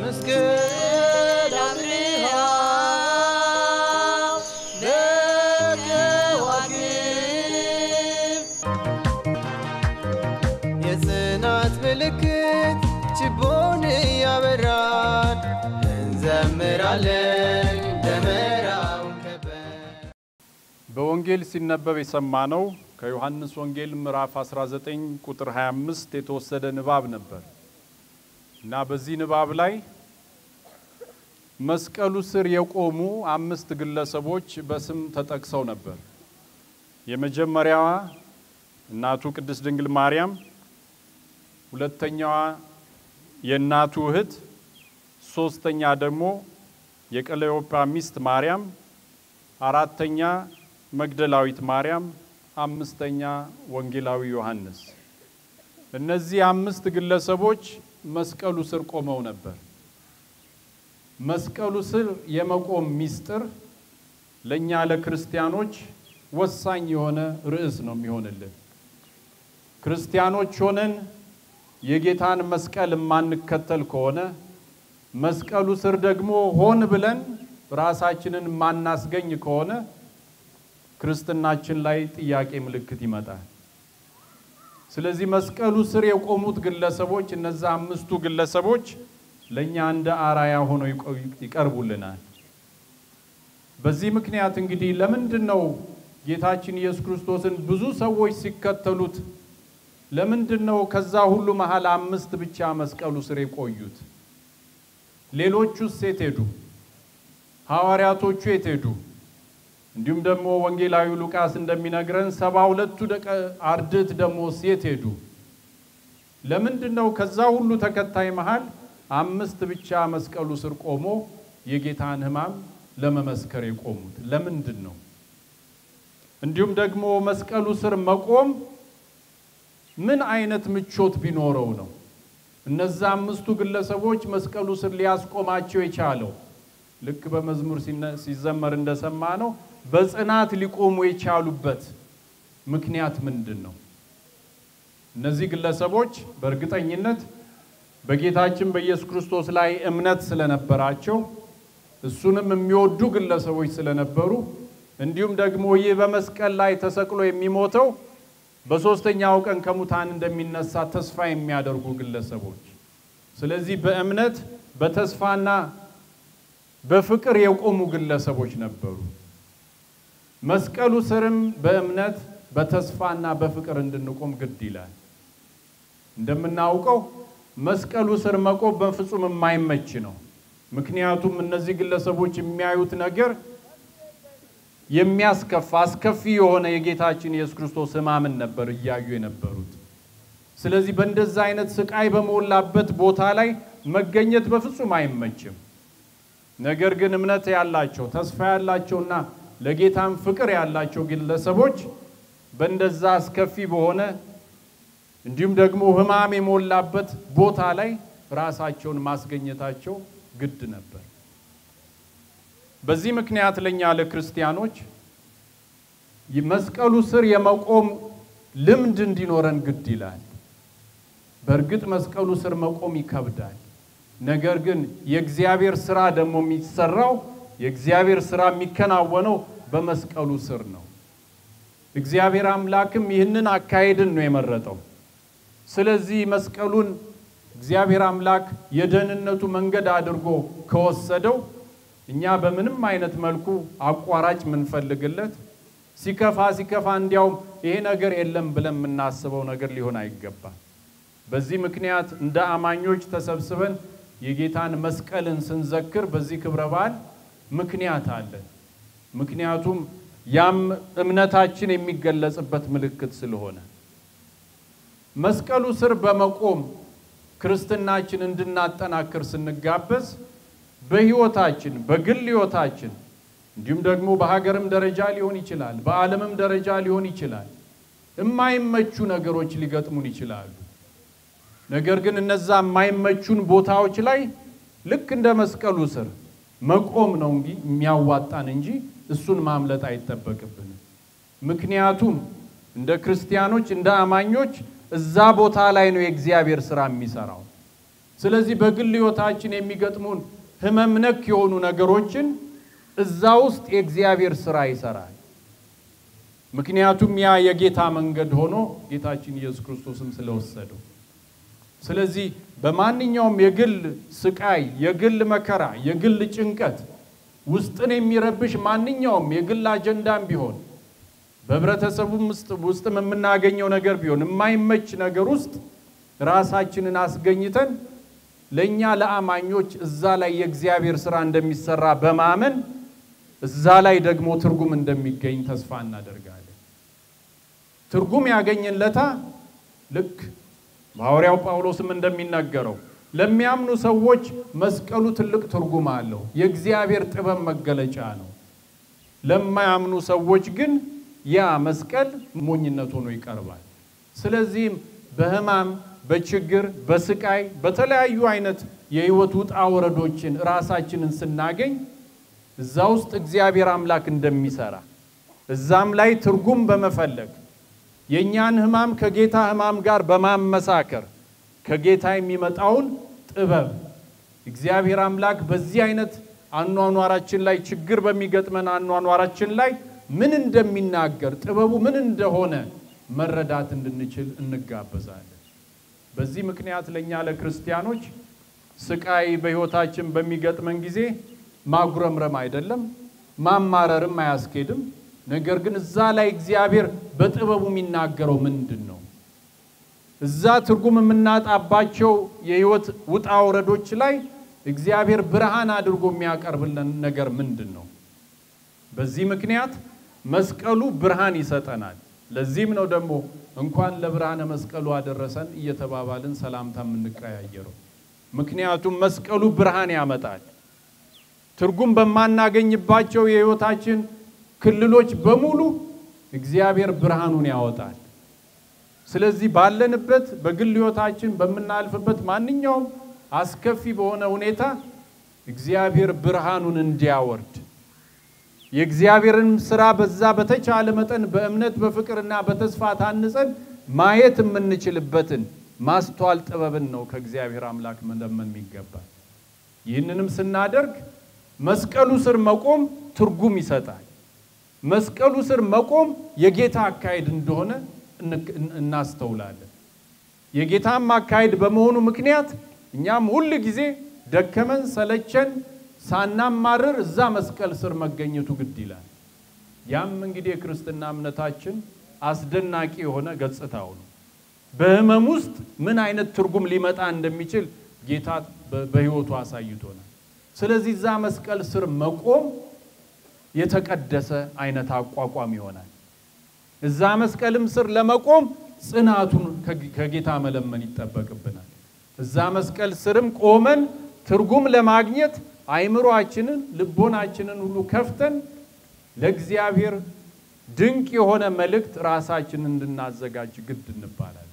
መስቀል አብርሃ የጽናት ምልክት ችቦን ያበራል እንዘምራለን ደመራውን ከበን በወንጌል ሲነበብ የሰማነው ከዮሐንስ ወንጌል ምዕራፍ 19 ቁጥር 25 የተወሰደ ንባብ ነበር እና በዚህ ንባብ ላይ መስቀሉ ስር የቆሙ 5 ግለሰቦች በስም ተጠቅሰው ነበር። የመጀመሪያዋ እናቱ ቅድስት ድንግል ማርያም፣ ሁለተኛዋ የእናቱ እህት፣ ሶስተኛ ደግሞ የቀለዮጳ ሚስት ማርያም፣ አራተኛ መግደላዊት ማርያም፣ አምስተኛ ወንጌላዊ ዮሐንስ። እነዚህ 5 ግለሰቦች መስቀሉ ስር ቆመው ነበር። መስቀሉ ስር የመቆም ሚስጥር ለኛ ለክርስቲያኖች ወሳኝ የሆነ ርዕስ ነው የሚሆንልን። ክርስቲያኖች ሆነን የጌታን መስቀል ማንከተል ከሆነ መስቀሉ ስር ደግሞ ሆን ብለን ራሳችንን ማናስገኝ ከሆነ ክርስትናችን ላይ ጥያቄ ምልክት ይመጣል። ስለዚህ መስቀሉ ስር የቆሙት ግለሰቦች እነዛ 5ቱ ግለሰቦች ለኛ እንደ አራያ ሆነው ይቀርቡልናል። በዚህ ምክንያት እንግዲህ ለምንድነው ጌታችን ኢየሱስ ክርስቶስን ብዙ ሰዎች ሲከተሉት ለምንድነው ከዛ ሁሉ መሃል 5 ብቻ መስቀሉ ስር የቆዩት? ሌሎቹስ የት ሄዱ? ሐዋርያቶቹ የት ሄዱ? እንዲሁም ደግሞ ወንጌላዊ ሉቃስ እንደሚነግረን 72ቱ ደቀ አርድእት ደግሞ የት ሄዱ? ለምንድነው ከዛ ሁሉ ተከታይ መሃል 5 ብቻ መስቀሉ ስር ቆሞ የጌታን ሕማም ለመመስከር የቆሙት? ለምንድነው? እንዲሁም ደግሞ መስቀሉ ስር መቆም ምን አይነት ምቾት ቢኖረው ነው እነዛ 5ቱ ግለሰቦች መስቀሉ ስር ሊያስቆማቸው የቻለው? ልክ በመዝሙር ሲዘመር እንደሰማነው በጽናት ሊቆሙ የቻሉበት ምክንያት ምንድነው? እነዚህ ግለሰቦች በእርግጠኝነት በጌታችን በኢየሱስ ክርስቶስ ላይ እምነት ስለነበራቸው እሱንም የሚወዱ ግለሰቦች ስለነበሩ እንዲሁም ደግሞ ይህ በመስቀል ላይ ተሰቅሎ የሚሞተው በሶስተኛው ቀን ከሙታን እንደሚነሳ ተስፋ የሚያደርጉ ግለሰቦች፣ ስለዚህ በእምነት በተስፋና በፍቅር የቆሙ ግለሰቦች ነበሩ። መስቀሉ ስርም በእምነት በተስፋና በፍቅር እንድንቆም ግድ ይላል። እንደምናውቀው መስቀሉ ስር መቆም በፍጹም የማይመች ነው። ምክንያቱም እነዚህ ግለሰቦች የሚያዩት ነገር የሚያስከፋ አስከፊ የሆነ የጌታችን ኢየሱስ ክርስቶስ ሕማምን ነበር እያዩ የነበሩት። ስለዚህ በእንደዛ አይነት ስቃይ በመላበት ቦታ ላይ መገኘት በፍጹም አይመችም። ነገር ግን እምነት ያላቸው ተስፋ ያላቸውና ለጌታም ፍቅር ያላቸው ግለሰቦች በእንደዛ አስከፊ በሆነ እንዲሁም ደግሞ ሕማም የሞላበት ቦታ ላይ ራሳቸውን ማስገኘታቸው ግድ ነበር። በዚህ ምክንያት ለኛ ለክርስቲያኖች መስቀሉ ስር የመቆም ልምድ እንዲኖረን ግድ ይላል። በእርግጥ መስቀሉ ስር መቆም ይከብዳል። ነገር ግን የእግዚአብሔር ሥራ ደግሞ የሚሰራው የእግዚአብሔር ሥራ የሚከናወነው በመስቀሉ ስር ነው። እግዚአብሔር አምላክም ይህንን አካሄድን ነው የመረጠው። ስለዚህ መስቀሉን እግዚአብሔር አምላክ የደህንነቱ መንገድ አድርጎ ከወሰደው እኛ በምንም አይነት መልኩ አቋራጭ ምንፈልግለት ሲከፋ እንዲያው ይሄ ነገር የለም ብለን እናስበው ነገር ሊሆን አይገባም። በዚህ ምክንያት እንደ አማኞች ተሰብስበን የጌታን መስቀልን ስንዘክር በዚህ ክብረ በዓል ምክንያት አለ። ምክንያቱም ያም እምነታችን የሚገለጽበት ምልክት ስለሆነ መስቀሉ ስር በመቆም ክርስትናችን እንድናጠናክር ስንጋበዝ በህይወታችን በግል ህይወታችን እንዲሁም ደግሞ በሀገርም ደረጃ ሊሆን ይችላል በዓለምም ደረጃ ሊሆን ይችላል የማይመቹ ነገሮች ሊገጥሙን ይችላሉ። ነገር ግን እነዛ የማይመቹን ቦታዎች ላይ ልክ እንደ መስቀሉ ስር መቆም ነው የሚያዋጣን እንጂ እሱን ማምለጥ አይተበቅብንም። ምክንያቱም እንደ ክርስቲያኖች እንደ አማኞች እዛ ቦታ ላይ ነው የእግዚአብሔር ሥራ የሚሰራው። ስለዚህ በግል ሕይወታችን የሚገጥሙን ህመም ነክ የሆኑ ነገሮችን እዛ ውስጥ የእግዚአብሔር ሥራ ይሰራል። ምክንያቱም ያ የጌታ መንገድ ሆኖ ጌታችን ኢየሱስ ክርስቶስም ስለወሰደው። ስለዚህ በማንኛውም የግል ስቃይ፣ የግል መከራ፣ የግል ጭንቀት ውስጥን የሚረብሽ ማንኛውም የግል አጀንዳም ቢሆን በህብረተሰቡም ውስጥ የምናገኘው ነገር ቢሆን የማይመች ነገር ውስጥ ራሳችንን አስገኝተን ለኛ ለአማኞች እዛ ላይ የእግዚአብሔር ሥራ እንደሚሰራ በማመን እዛ ላይ ደግሞ ትርጉም እንደሚገኝ ተስፋ እናደርጋለን። ትርጉም ያገኘንለታ ልክ ሐዋርያው ጳውሎስም እንደሚናገረው ለሚያምኑ ሰዎች መስቀሉ ትልቅ ትርጉም አለው፣ የእግዚአብሔር ጥበብ መገለጫ ነው። ለማያምኑ ሰዎች ግን ያ መስቀል ሞኝነት ሆኖ ይቀርባል። ስለዚህ በህማም፣ በችግር፣ በስቃይ፣ በተለያዩ አይነት የህይወት ውጣ ወረዶችን ራሳችንን ስናገኝ እዛ ውስጥ እግዚአብሔር አምላክ እንደሚሰራ እዛም ላይ ትርጉም በመፈለግ የኛን ህማም ከጌታ ህማም ጋር በማመሳከር ከጌታ የሚመጣውን ጥበብ እግዚአብሔር አምላክ በዚህ አይነት አኗኗራችን ላይ ችግር በሚገጥመን አኗኗራችን ላይ ምን እንደሚናገር ጥበቡ ምን እንደሆነ መረዳት እንድንችል እንጋበዛለን። በዚህ ምክንያት ለኛ ለክርስቲያኖች ስቃይ በህይወታችን በሚገጥመን ጊዜ ማጉረምረም አይደለም፣ ማማረርም አያስኬድም። ነገር ግን እዛ ላይ እግዚአብሔር በጥበቡ የሚናገረው ምንድነው? እዛ ትርጉም የምናጣባቸው የህይወት ውጣ ወረዶች ላይ እግዚአብሔር ብርሃን አድርጎ የሚያቀርብልን ነገር ምንድነው? በዚህ ምክንያት መስቀሉ ብርሃን ይሰጠናል። ለዚህም ነው ደግሞ እንኳን ለብርሃነ መስቀሉ አደረሰን እየተባባልን ሰላምታ የምንቀያየረው። ምክንያቱም መስቀሉ ብርሃን ያመጣል። ትርጉም በማናገኝባቸው የህይወታችን ክልሎች በሙሉ እግዚአብሔር ብርሃኑን ያወጣል። ስለዚህ ባለንበት በግል ህይወታችን በመናልፍበት ማንኛውም አስከፊ በሆነ ሁኔታ እግዚአብሔር ብርሃኑን እንዲያወርድ የእግዚአብሔርን ሥራ በዛ በተቻለ መጠን በእምነት በፍቅርና በተስፋ ታንጸን ማየት የምንችልበትን ማስተዋል ጥበብን ነው ከእግዚአብሔር አምላክ መለመን የሚገባል። ይህንንም ስናደርግ መስቀሉ ስር መቆም ትርጉም ይሰጣል። መስቀሉ ስር መቆም የጌታ አካሄድ እንደሆነ እናስተውላለን። የጌታም አካሄድ በመሆኑ ምክንያት እኛም ሁሉ ጊዜ ደከመን ሰለቸን ሳናማርር እዛ መስቀል ስር መገኘቱ ግድ ይላል። ያም እንግዲህ የክርስትና እምነታችን አስደናቂ የሆነ ገጽታው ነው። በህመም ውስጥ ምን አይነት ትርጉም ሊመጣ እንደሚችል ጌታ በህይወቱ አሳይቶናል። ስለዚህ እዛ መስቀል ስር መቆም የተቀደሰ አይነት አቋቋም ይሆናል። እዛ መስቀልም ስር ለመቆም ጽናቱን ከጌታ መለመን ይጠበቅብናል። እዛ መስቀል ስርም ቆመን ትርጉም ለማግኘት አይምሮአችንን ልቦናችንን ሁሉ ከፍተን ለእግዚአብሔር ድንቅ የሆነ መልእክት ራሳችንን እንድናዘጋጅ ግድ እንባላለን።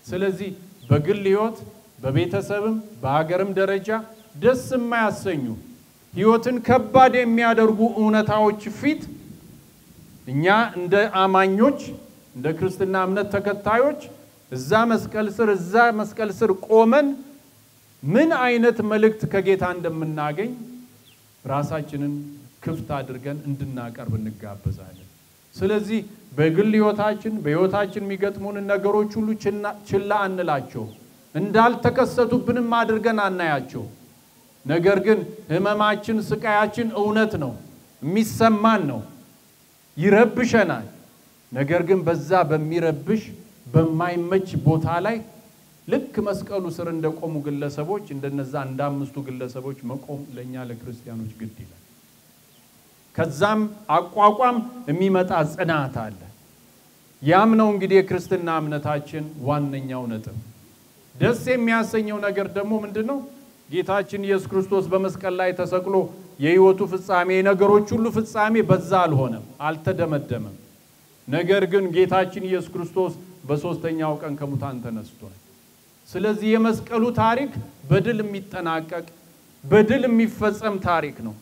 ስለዚህ በግል ህይወት በቤተሰብም በሀገርም ደረጃ ደስ የማያሰኙ ህይወትን ከባድ የሚያደርጉ እውነታዎች ፊት እኛ እንደ አማኞች እንደ ክርስትና እምነት ተከታዮች እዛ መስቀል ስር ቆመን ምን አይነት መልእክት ከጌታ እንደምናገኝ ራሳችንን ክፍት አድርገን እንድናቀርብ እንጋበዛለን። ስለዚህ በግል ህይወታችን በህይወታችን የሚገጥሙን ነገሮች ሁሉ ችላ አንላቸው፣ እንዳልተከሰቱብንም አድርገን አናያቸው። ነገር ግን ህመማችን ስቃያችን እውነት ነው፣ የሚሰማን ነው፣ ይረብሸናል። ነገር ግን በዛ በሚረብሽ በማይመች ቦታ ላይ ልክ መስቀሉ ስር እንደቆሙ ግለሰቦች እንደነዛ እንዳምስቱ ግለሰቦች መቆም ለኛ ለክርስቲያኖች ግድ ይላል። ከዛም አቋቋም የሚመጣ ጽናት አለ። ያም ነው እንግዲህ የክርስትና እምነታችን ዋነኛው ነጥብ። ደስ የሚያሰኘው ነገር ደግሞ ምንድነው? ጌታችን ኢየሱስ ክርስቶስ በመስቀል ላይ ተሰቅሎ የህይወቱ ፍጻሜ ነገሮች ሁሉ ፍጻሜ በዛ አልሆነም፣ አልተደመደመም። ነገር ግን ጌታችን ኢየሱስ ክርስቶስ በሶስተኛው ቀን ከሙታን ተነስቷል። ስለዚህ የመስቀሉ ታሪክ በድል የሚጠናቀቅ በድል የሚፈጸም ታሪክ ነው።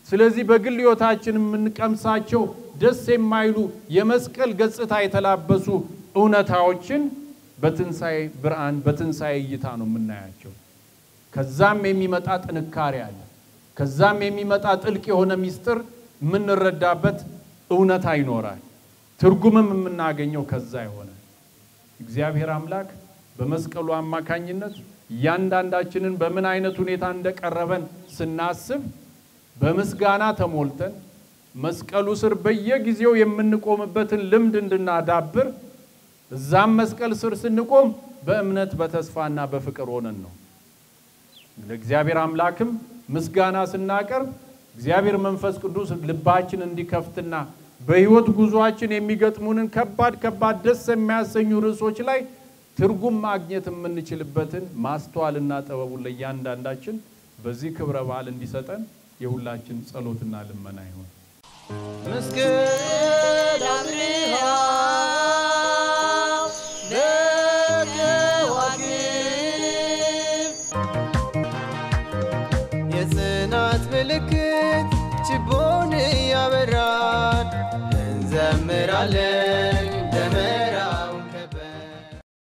ስለዚህ በግል ህይወታችን የምንቀምሳቸው ደስ የማይሉ የመስቀል ገጽታ የተላበሱ እውነታዎችን በትንሳኤ ብርሃን በትንሳኤ እይታ ነው የምናያቸው ከዛም የሚመጣ ጥንካሬ አለ ከዛም የሚመጣ ጥልቅ የሆነ ሚስጥር ምንረዳበት እውነት አይኖራል ትርጉምም የምናገኘው ከዛ ይሆናል እግዚአብሔር አምላክ በመስቀሉ አማካኝነት ያንዳንዳችንን በምን አይነት ሁኔታ እንደቀረበን ስናስብ በመስጋና ተሞልተን መስቀሉ ስር በየጊዜው የምንቆምበትን ልምድ እንድናዳብር እዛም መስቀል ስር ስንቆም በእምነት በተስፋና በፍቅር ሆነን ነው ለእግዚአብሔር አምላክም ምስጋና ስናቀርብ እግዚአብሔር መንፈስ ቅዱስ ልባችን እንዲከፍትና በህይወት ጉዟችን የሚገጥሙንን ከባድ ደስ የሚያሰኙ ርዕሶች ላይ ትርጉም ማግኘት የምንችልበትን ማስተዋልና ጥበቡን ለእያንዳንዳችን በዚህ ክብረ በዓል እንዲሰጠን የሁላችን ጸሎትና ልመና ይሁን ምስጋና አብርሃ የጽናት ምልክት ችቦን ያበራል እንዘምራለን